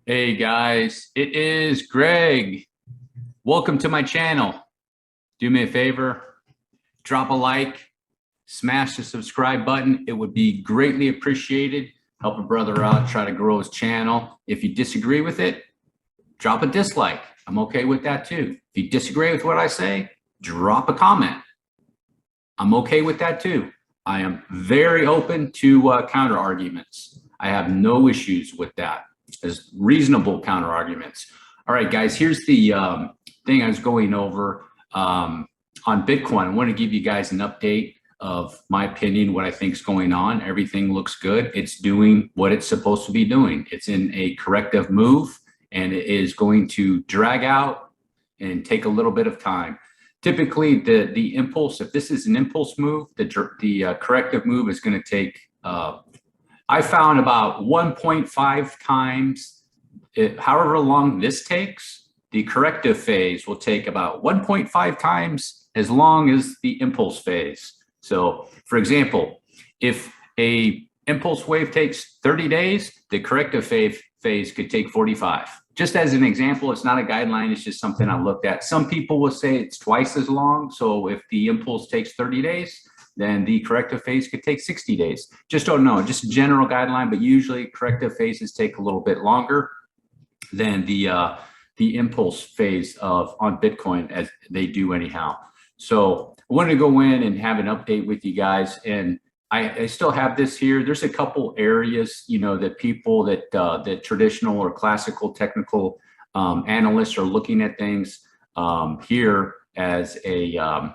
Hey guys, it is Greg. Welcome to my channel. Do me a favor, drop a like, smash the subscribe button. It would be greatly appreciated. Help a brother out, try to grow his channel. If you disagree with it, drop a dislike. I'm okay with that too. If you disagree with what I say, drop a comment. I'm okay with that too. I am very open to counter arguments. I have no issues with that as reasonable counter arguments. All right, guys, here's the thing I was going over on Bitcoin. I want to give you guys an update of my opinion, what I think is going on. Everything looks good. It's doing what it's supposed to be doing. It's in a corrective move, and it is going to drag out and take a little bit of time. Typically, the impulse, if this is an impulse move, the corrective move is going to take, I found about 1.5 times, however long this takes, the corrective phase will take about 1.5 times as long as the impulse phase. So, for example, if a impulse wave takes 30 days, the corrective phase could take 45. Just as an example, it's not a guideline, it's just something I looked at. Some people will say it's twice as long. So if the impulse takes 30 days, then the corrective phase could take 60 days. Just don't know, just a general guideline, but usually corrective phases take a little bit longer than the impulse phase on Bitcoin, as they do anyhow. So I wanted to go in and have an update with you guys, and I still have this here. There's a couple areas, that people that traditional or classical technical analysts are looking at things here as a,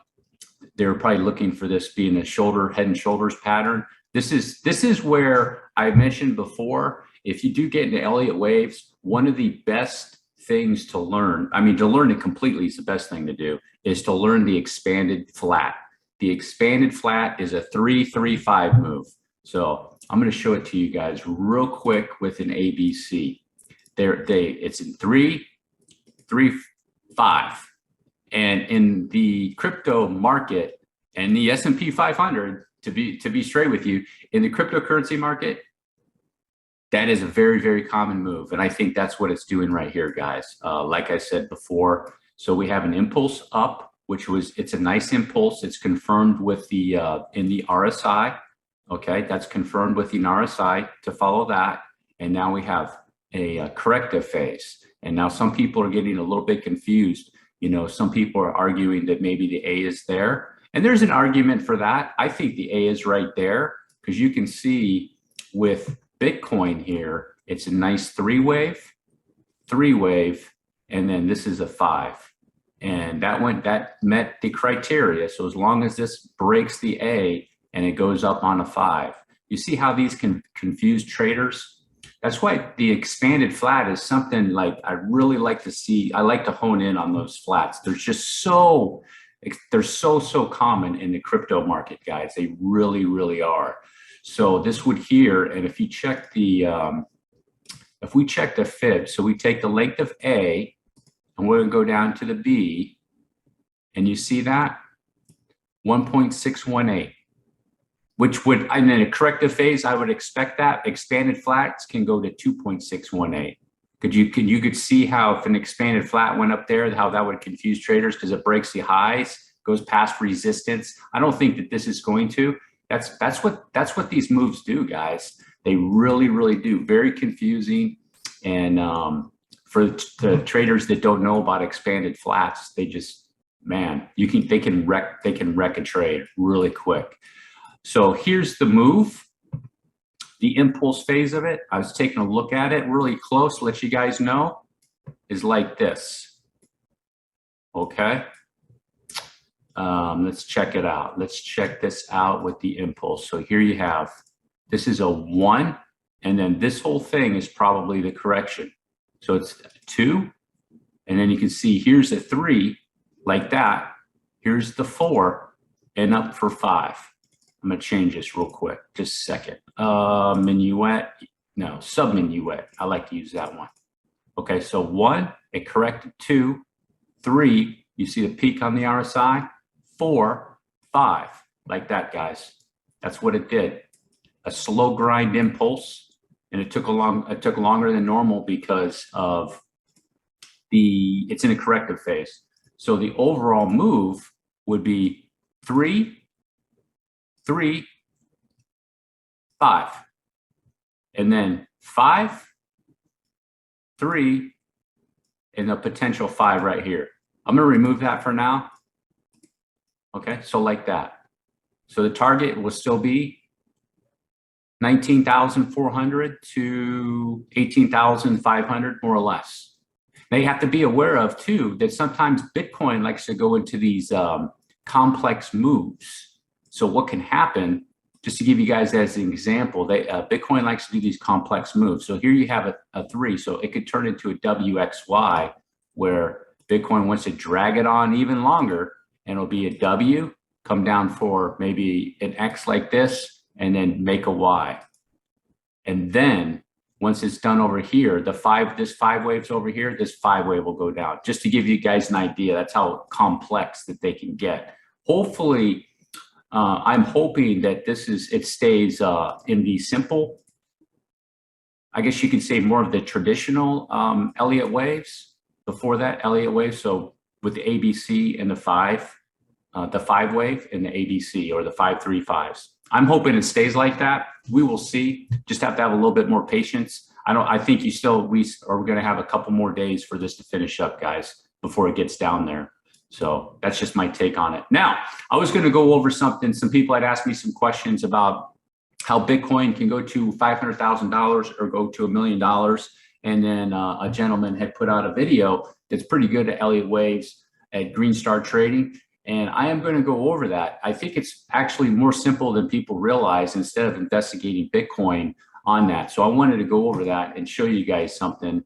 they're probably looking for this being a head and shoulders pattern. This is where I mentioned before, if you do get into Elliott waves, one of the best things to learn, to learn it completely is the best thing to do, is to learn the expanded flat. The expanded flat is a 3-3-5 move. So I'm going to show it to you guys real quick with an ABC. It's in 3-3-5. And in the crypto market and the S&P 500, to be straight with you, in the cryptocurrency market, that is a very, very common move. And I think that's what it's doing right here, guys. Like I said before, so we have an impulse up, it's a nice impulse. It's confirmed with the in the RSI. Okay, that's confirmed with the RSI to follow that. And now we have a corrective phase. And now some people are getting a little bit confused. Some people are arguing that maybe the A is there. And there's an argument for that. I think the A is right there, because you can see with Bitcoin here, it's a nice three wave, and then this is a 5. And that met the criteria. So as long as this breaks the A and it goes up on a 5, you see how these can confuse traders? That's why the expanded flat is something like I really like to see. I like to hone in on those flats. They're just so common in the crypto market, guys. They really, really are. So this would here, and if you check the, if we check the fib, so we take the length of A, and we're going to go down to the B, and you see that 1.618, which would, in a corrective phase, I would expect that expanded flats can go to 2.618. You could see how if an expanded flat went up there, how that would confuse traders, because it breaks the highs, goes past resistance. I don't think that this is going to. That's what these moves do, guys. They really, really do. Very confusing, and for the traders that don't know about expanded flats, they just, man, they can wreck a trade really quick. So here's the move, the impulse phase of it. I was taking a look at it really close to let you guys know, is like this. Okay. Let's check it out. Let's check this out with the impulse. So here you have, this is a 1, and then this whole thing is probably the correction. So it's 2, and then you can see here's a 3, like that. Here's the 4, and up for 5. I'm gonna change this real quick, just a second. Minuet, no, sub-minuet. I like to use that one. Okay, so 1, it corrected 2, 3, you see the peak on the RSI, 4, 5, like that, guys. That's what it did. A slow grind impulse, and it took longer than normal because of it's in a corrective phase. So the overall move would be 3, 3, 5, and then 5, 3, and a potential 5 right here. I'm going to remove that for now. Okay, so like that. So the target will still be 19,400 to 18,500, more or less. Now you have to be aware of too that sometimes Bitcoin likes to go into these complex moves. So what can happen, just to give you guys as an example, Bitcoin likes to do these complex moves. So here you have a 3, so it could turn into a WXY where Bitcoin wants to drag it on even longer, and it'll be a W, come down for maybe an X like this, and then make a Y. And then once it's done over here, this 5 waves over here, this 5 wave will go down. Just to give you guys an idea, that's how complex that they can get. Hopefully, I'm hoping that it stays in the simple, I guess you could say more of the traditional Elliott waves before that, Elliott wave. So with the ABC and the 5 wave and the ABC, or the 5-3-5s. I'm hoping it stays like that. We will see. Just have to have a little bit more patience. I think we are going to have a couple more days for this to finish up, guys, before it gets down there. So that's just my take on it. Now, I was going to go over something. Some people had asked me some questions about how Bitcoin can go to $500,000 or go to $1 million. And then a gentleman had put out a video that's pretty good at Elliott Waves at Green Star Trading. And I am going to go over that. I think it's actually more simple than people realize, instead of investigating Bitcoin on that. So I wanted to go over that and show you guys something.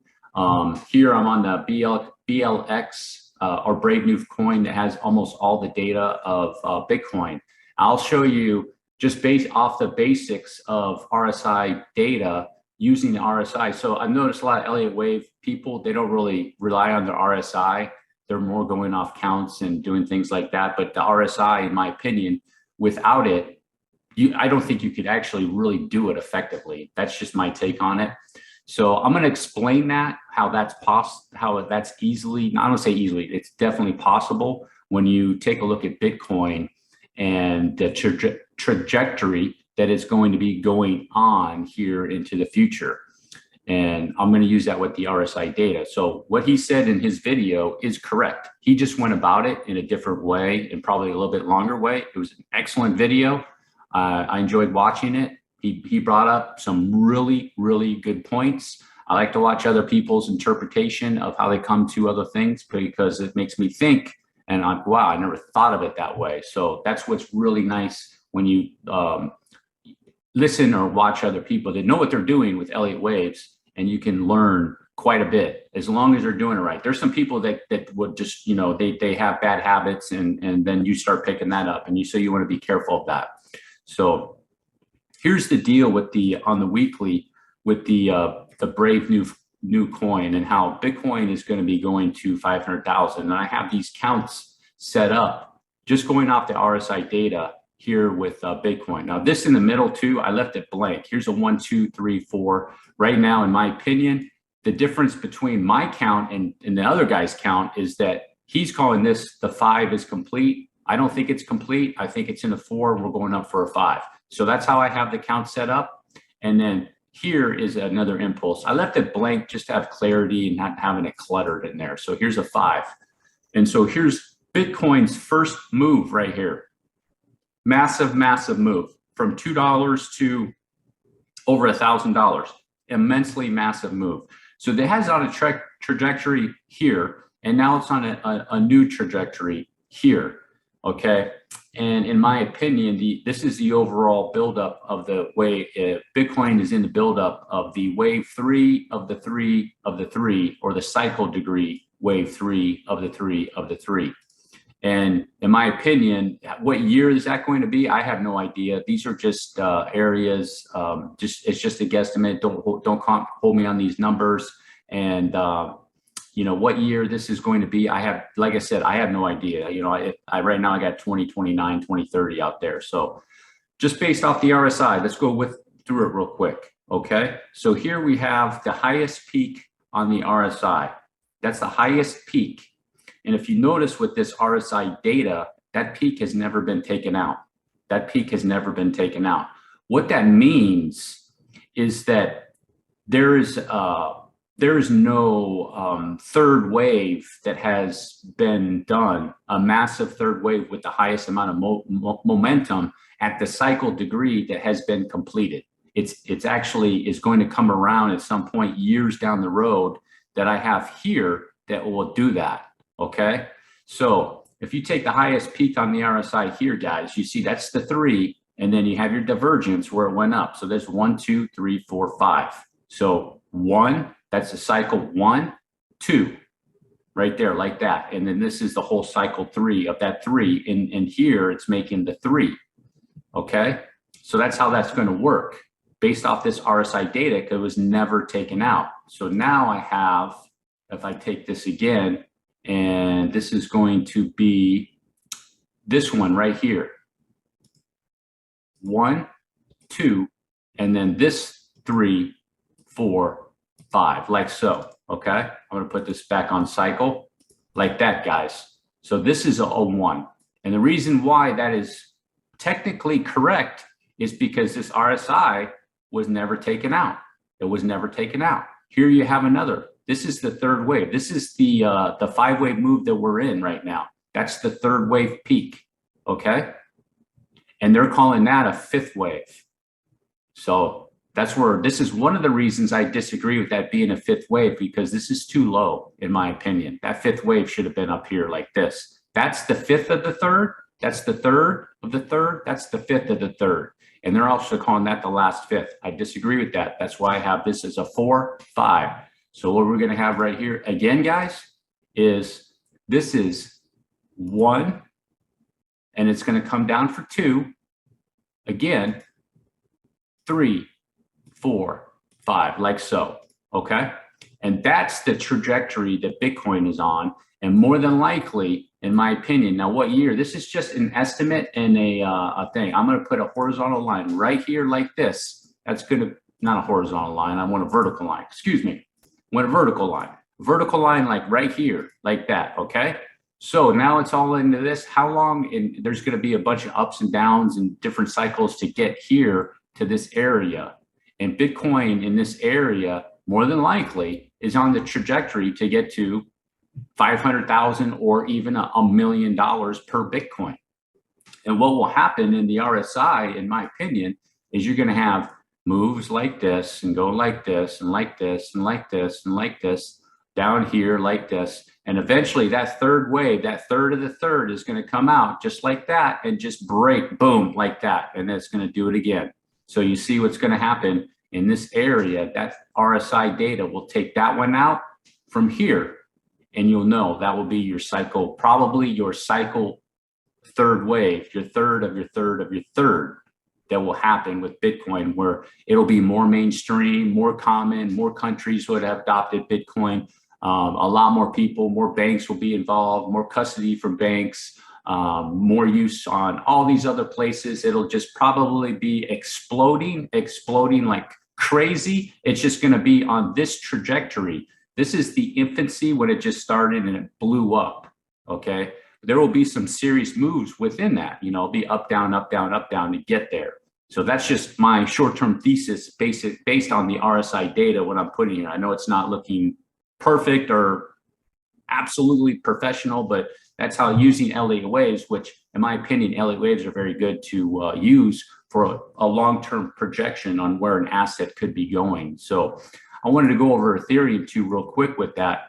Here I'm on the BLX or Brave New Coin that has almost all the data of Bitcoin. I'll show you just based off the basics of RSI data using the RSI. So I've noticed a lot of Elliott Wave people, they don't really rely on the RSI. They're more going off counts and doing things like that. But the RSI, in my opinion, without it, I don't think you could actually really do it effectively. That's just my take on it. So I'm going to explain that, how that's easily, I don't say easily, it's definitely possible when you take a look at Bitcoin and the trajectory that is going to be going on here into the future. And I'm going to use that with the RSI data. So what he said in his video is correct. He just went about it in a different way, and probably a little bit longer way. It was an excellent video. I enjoyed watching it. He brought up some really, really good points. I like to watch other people's interpretation of how they come to other things, because it makes me think, and I'm like, wow, I never thought of it that way. So that's what's really nice when you listen or watch other people that know what they're doing with Elliott Waves, and you can learn quite a bit as long as they're doing it right. There's some people that would just, they have bad habits, and then you start picking that up, and so you want to be careful of that. So here's the deal with on the weekly with the Brave New Coin, and how Bitcoin is going to be going to 500,000. And I have these counts set up just going off the RSI data here with Bitcoin. Now this in the middle too, I left it blank. Here's a 1, 2, 3, 4. Right now, in my opinion, the difference between my count and the other guy's count is that he's calling this the 5 is complete. I don't think it's complete. I think it's in a 4. We're going up for a 5. So that's how I have the count set up. And then here is another impulse. I left it blank just to have clarity and not having it cluttered in there. So here's a 5. And so here's Bitcoin's first move right here. Massive, massive move from $2 to over $1,000. Immensely massive move. So that has on a trajectory here, and now it's on a new trajectory here. Okay, and in my opinion, this is the overall buildup of the way Bitcoin is in the buildup of the wave 3 of the 3 of the 3, or the cycle degree wave 3 of the 3 of the 3. And in my opinion, what year is that going to be? I have no idea. These are just areas. It's just a guesstimate. Don't hold me on these numbers. And what year this is going to be, like I said, I have no idea. Right now I got 2029, 2030 out there. So just based off the RSI, let's go through it real quick. Okay, so here we have the highest peak on the RSI. That's the highest peak. And if you notice with this RSI data, that peak has never been taken out. That peak has never been taken out. What that means is that there is no third wave that has been done, a massive third wave with the highest amount of momentum at the cycle degree that has been completed. It's actually is going to come around at some point years down the road that I have here that will do that. Okay, so if you take the highest peak on the RSI here, guys, you see that's the 3, and then you have your divergence where it went up. So there's 1, 2, 3, 4, 5. So 1, that's the cycle 1, 2, right there, like that. And then this is the whole cycle 3 of that 3. And here it's making the 3. Okay, so that's how that's going to work based off this RSI data, because it was never taken out. So now I have, if I take this again, and this is going to be this one right here. 1, 2, and then this 3, 4, 5, like so. Okay, I'm going to put this back on cycle like that, guys. So this is a 1. And the reason why that is technically correct is because this RSI was never taken out. It was never taken out. Here you have another. This is the third wave. This is the 5-wave move that we're in right now. That's the third wave peak. Okay, and they're calling that a 5th wave. So that's where, this is one of the reasons I disagree with that being a 5th wave, because this is too low, in my opinion. That 5th wave should have been up here like this. That's the 5th of the 3rd. That's the 3rd of the 3rd. That's the 5th of the 3rd. And they're also calling that the last 5th. I disagree with that. That's why I have this as a 4, 5. So what we're going to have right here again, guys, is this is 1, and it's going to come down for 2, again, 3, 4, 5, like so. Okay, and that's the trajectory that Bitcoin is on, and more than likely, in my opinion. Now, what year? This is just an estimate and a thing. I'm going to put a horizontal line right here like this. That's going to, not a horizontal line. I want a vertical line. Excuse me. I want a vertical line. Vertical line like right here, like that. Okay. So now it's all into this. How long? And there's going to be a bunch of ups and downs and different cycles to get here to this area. And Bitcoin in this area, more than likely, is on the trajectory to get to 500,000 or even $1 million per Bitcoin. And what will happen in the RSI, in my opinion, is you're going to have moves like this and go like this and like this and like this and like this down here like this. And eventually that third wave, that 3rd of the 3rd is going to come out just like that and just break, boom, like that. And it's going to do it again. So you see what's going to happen in this area. That RSI data will take that one out from here. And you'll know that will be your cycle, probably your cycle 3rd wave, your 3rd of your 3rd of your 3rd that will happen with Bitcoin, where it'll be more mainstream, more common, more countries would have adopted Bitcoin. A lot more people, more banks will be involved, more custody from banks, more use on all these other places. It'll just probably be exploding like crazy. It's just going to be on this trajectory. This is the infancy when it just started and it blew up. Okay, there will be some serious moves within that. You know, it'll be up, down, up, down, up, down to get there. So that's just my short-term thesis based on the RSI data, what I'm putting here. I know it's not looking perfect or absolutely professional, but that's how using Elliott waves, which in my opinion, Elliott waves are very good to use for a long-term projection on where an asset could be going. So I wanted to go over Ethereum too real quick with that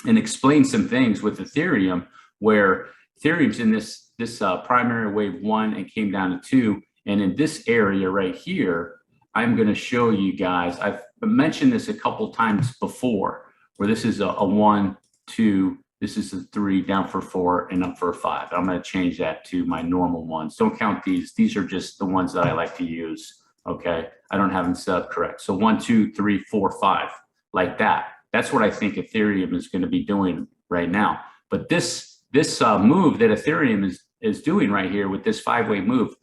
and explain some things with Ethereum, where Ethereum's in this primary wave 1 and came down to 2. And in this area right here, I'm going to show you guys, I've mentioned this a couple times before, where this is a 1, 2, this is a 3, down for 4, and up for a 5. I'm going to change that to my normal ones. Don't count these. These are just the ones that I like to use. Okay, I don't have them set up correct. So 1, 2, 3, 4, 5, like that. That's what I think Ethereum is going to be doing right now. But this move that Ethereum is doing right here with this 5-wave move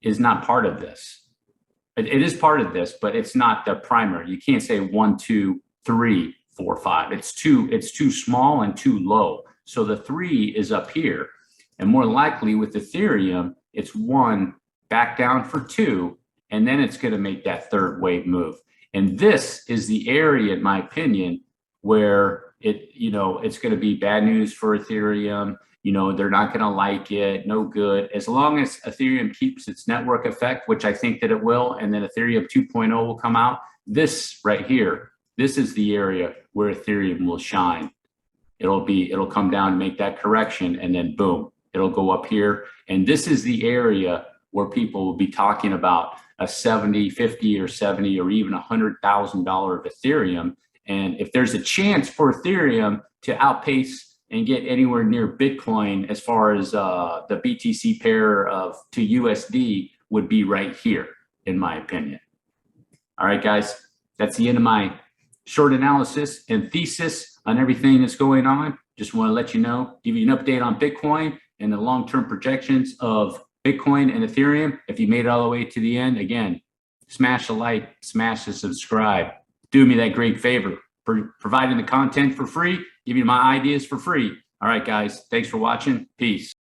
is not part of this. It is part of this, but it's not the primary. You can't say 1, 2, 3, 4, 5. It's too small and too low. So the 3 is up here. And more likely with Ethereum, it's 1 back down for 2, and then it's going to make that third wave move. And this is the area, in my opinion, where it's going to be bad news for Ethereum. They're not going to like it, no good. As long as Ethereum keeps its network effect, which I think that it will, and then Ethereum 2.0 will come out, this right here, this is the area where Ethereum will shine. It'll come down and make that correction, and then boom, it'll go up here. And this is the area where people will be talking about a 70, 50 or 70 or even $100,000 of Ethereum. And if there's a chance for Ethereum to outpace and get anywhere near Bitcoin as far as the BTC pair to USD, would be right here, in my opinion. All right, guys, that's the end of my short analysis and thesis on everything that's going on. Just want to let you know, give you an update on Bitcoin and the long-term projections of Bitcoin and Ethereum. If you made it all the way to the end, again, smash the like, smash the subscribe. Do me that great favor for providing the content for free, give you my ideas for free. All right, guys, thanks for watching. Peace.